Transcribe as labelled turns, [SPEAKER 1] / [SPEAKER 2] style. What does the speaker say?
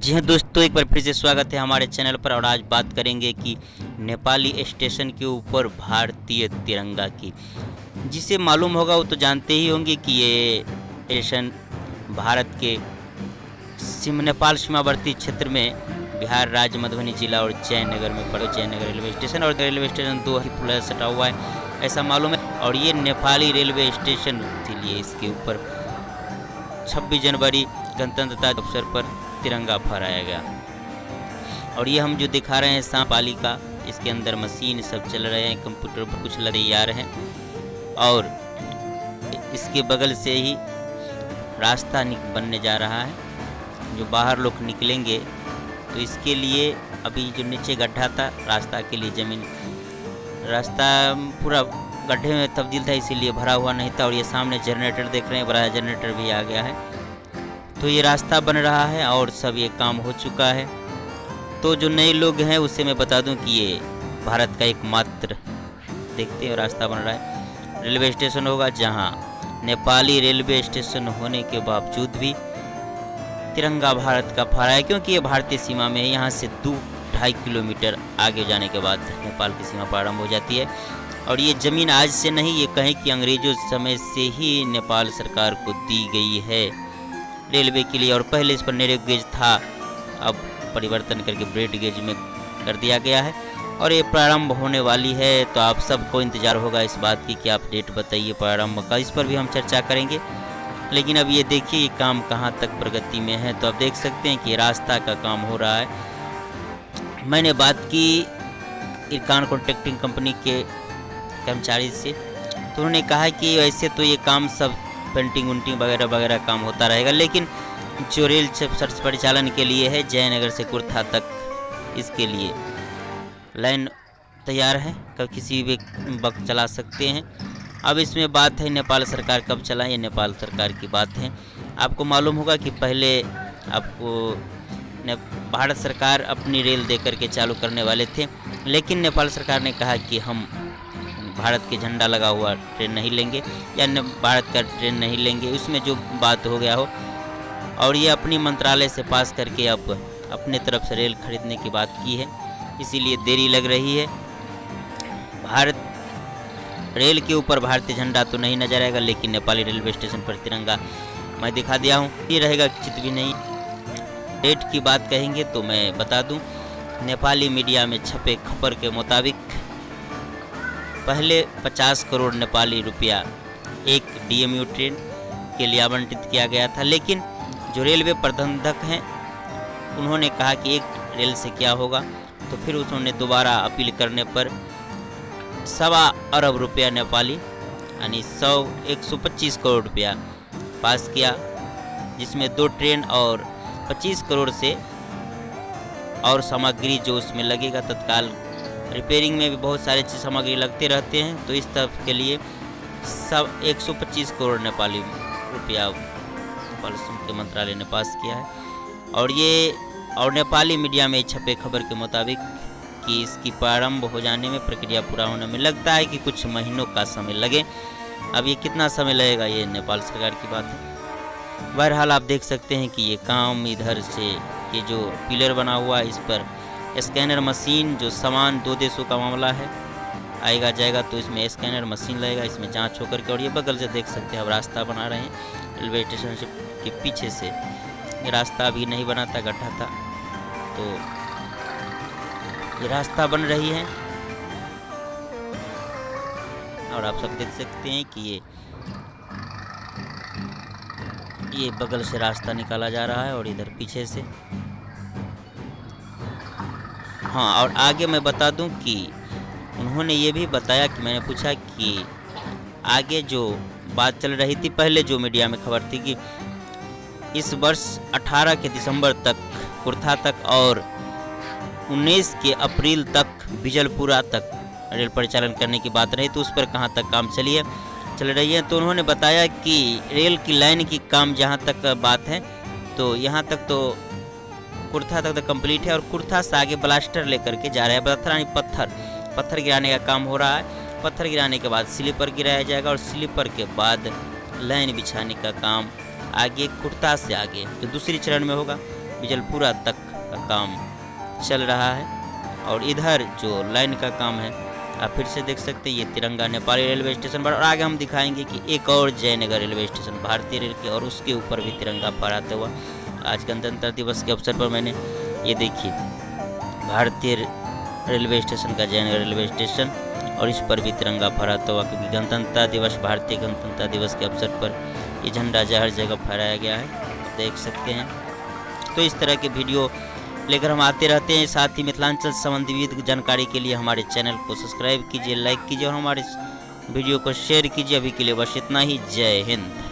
[SPEAKER 1] जी हाँ दोस्तों, एक बार फिर से स्वागत है हमारे चैनल पर। और आज बात करेंगे कि नेपाली स्टेशन के ऊपर भारतीय तिरंगा की। जिसे मालूम होगा वो तो जानते ही होंगे कि ये स्टेशन भारत के नेपाल सीमावर्ती क्षेत्र में बिहार राज्य मधुबनी जिला और जयनगर में पड़े जयनगर रेलवे स्टेशन। और रेलवे स्टेशन 2 पुल सटा हुआ है ऐसा मालूम है। और ये नेपाली रेलवे स्टेशन, इसलिए इसके ऊपर 26 जनवरी गणतंत्रता अवसर पर तिरंगा फहराया गया। और ये हम जो दिखा रहे हैं सांपाली का, इसके अंदर मशीन सब चल रहे हैं, कंप्यूटर पर कुछ तैयार हैं। और इसके बगल से ही रास्ता बनने जा रहा है, जो बाहर लोग निकलेंगे। तो इसके लिए अभी जो नीचे गड्ढा था रास्ता के लिए, ज़मीन रास्ता पूरा गड्ढे में तब्दील था, इसीलिए भरा हुआ नहीं था। और ये सामने जनरेटर देख रहे हैं, बड़ा जनरेटर भी आ गया है। तो ये रास्ता बन रहा है और सब ये काम हो चुका है। तो जो नए लोग हैं उससे मैं बता दूं कि ये भारत का एकमात्र, देखते हैं, रास्ता बन रहा है, रेलवे स्टेशन होगा जहां नेपाली रेलवे स्टेशन होने के बावजूद भी तिरंगा भारत का फहराया, क्योंकि ये भारतीय सीमा में है। यहाँ से 2-2.5 किलोमीटर आगे जाने के बाद नेपाल की सीमा प्रारंभ हो जाती है। और ये ज़मीन आज से नहीं, ये कहें कि अंग्रेज़ों समय से ही नेपाल सरकार को दी गई है रेलवे के लिए। और पहले इस पर नैरो गेज था, अब परिवर्तन करके ब्रॉड गेज में कर दिया गया है। और ये प्रारंभ होने वाली है। तो आप सबको इंतज़ार होगा इस बात की कि आप डेट बताइए प्रारंभ का, इस पर भी हम चर्चा करेंगे। लेकिन अब ये देखिए ये काम कहाँ तक प्रगति में है। तो आप देख सकते हैं कि रास्ता का काम हो रहा है। मैंने बात की इरकान कॉन्ट्रैक्टिंग कंपनी के कर्मचारी से, तो उन्होंने कहा कि वैसे तो ये काम सब पेंटिंग उंटिंग वगैरह वगैरह काम होता रहेगा, लेकिन जो रेल परिचालन के लिए है जयनगर से कुर्था तक, इसके लिए लाइन तैयार है, कब किसी भी वक्त चला सकते हैं। अब इसमें बात है नेपाल सरकार कब चलाए, ये नेपाल सरकार की बात है। आपको मालूम होगा कि पहले आपको भारत सरकार अपनी रेल दे करके चालू करने वाले थे, लेकिन नेपाल सरकार ने कहा कि हम भारत के झंडा लगा हुआ ट्रेन नहीं लेंगे, या भारत का ट्रेन नहीं लेंगे, उसमें जो बात हो गया हो। और ये अपनी मंत्रालय से पास करके अब अपने तरफ से रेल खरीदने की बात की है, इसीलिए देरी लग रही है। भारत रेल के ऊपर भारतीय झंडा तो नहीं नजर आएगा, लेकिन नेपाली रेलवे स्टेशन पर तिरंगा मैं दिखा दिया हूँ। ये रहेगा चित भी नहीं। डेट की बात कहेंगे तो मैं बता दूं, नेपाली मीडिया में छपे खबर के मुताबिक पहले 50 करोड़ नेपाली रुपया एक DMU ट्रेन के लिए आवंटित किया गया था। लेकिन जो रेलवे प्रबंधक हैं उन्होंने कहा कि एक रेल से क्या होगा, तो फिर उन्होंने दोबारा अपील करने पर 1.25 अरब रुपया नेपाली, यानी 125 करोड़ रुपया पास किया, जिसमें 2 ट्रेन और 25 करोड़ से और सामग्री जो उसमें लगेगा तत्काल। रिपेयरिंग में भी बहुत सारे चीज़ सामग्री लगते रहते हैं, तो इस तरफ के लिए सब 125 करोड़ नेपाली रुपया के मंत्रालय ने पास किया है। और नेपाली मीडिया में छपे खबर के मुताबिक कि इसकी प्रारंभ हो जाने में, प्रक्रिया पूरा होने में लगता है कि कुछ महीनों का समय लगे। अब ये कितना समय लगेगा ये नेपाल सरकार की बात है। बहरहाल आप देख सकते हैं कि ये काम इधर से, ये जो पिलर बना हुआ है इस पर स्कैनर मशीन, जो सामान 2 देशों का मामला है, आएगा जाएगा, तो इसमें स्कैनर मशीन लगेगा, इसमें जांच होकर के। और ये बगल से देख सकते हैं अब रास्ता बना रहे हैं रेलवे स्टेशन के पीछे से। ये रास्ता अभी नहीं बना था, गड्ढा था, तो ये रास्ता बन रही है। और आप सब देख सकते हैं कि ये बगल से रास्ता निकाला जा रहा है और इधर पीछे से। हाँ, और आगे मैं बता दूं कि उन्होंने ये भी बताया कि मैंने पूछा कि आगे जो बात चल रही थी, पहले जो मीडिया में खबर थी कि इस वर्ष 18 के दिसंबर तक कुर्था तक और 19 के अप्रैल तक बिजलपुरा तक रेल परिचालन करने की बात रही, तो उस पर कहाँ तक काम चल रही है। तो उन्होंने बताया कि रेल की लाइन की काम जहाँ तक बात है, तो यहाँ तक तो कुर्था तक तो कंप्लीट है। और कुर्था से आगे ब्लास्टर लेकर के जा रहा है, पत्थर गिराने का काम हो रहा है। पत्थर गिराने के बाद स्लीपर गिराया जाएगा, और स्लीपर के बाद लाइन बिछाने का काम आगे कुर्ता से आगे जो दूसरी चरण में होगा बिजलपुरा तक का काम चल रहा है। और इधर जो लाइन का काम है आप फिर से देख सकते हैं, ये तिरंगा नेपाली रेलवे स्टेशन पर। और आगे हम दिखाएंगे कि एक और जयनगर रेलवे स्टेशन भारतीय रेल के, और उसके ऊपर भी तिरंगा फहराता हुआ। आज गणतंत्र दिवस के अवसर पर मैंने ये देखिए भारतीय रेलवे स्टेशन का जयनगर रेलवे स्टेशन, और इस पर भी तिरंगा फहराता हुआ, क्योंकि गणतंत्र दिवस भारतीय गणतंत्र दिवस के अवसर पर ये झंडा हर जगह फहराया गया है, देख सकते हैं। तो इस तरह के वीडियो लेकर हम आते रहते हैं। साथ ही मिथिलांचल संबंधी विविध जानकारी के लिए हमारे चैनल को सब्सक्राइब कीजिए, लाइक कीजिए और हमारे वीडियो को शेयर कीजिए। अभी के लिए बस इतना ही। जय हिंद।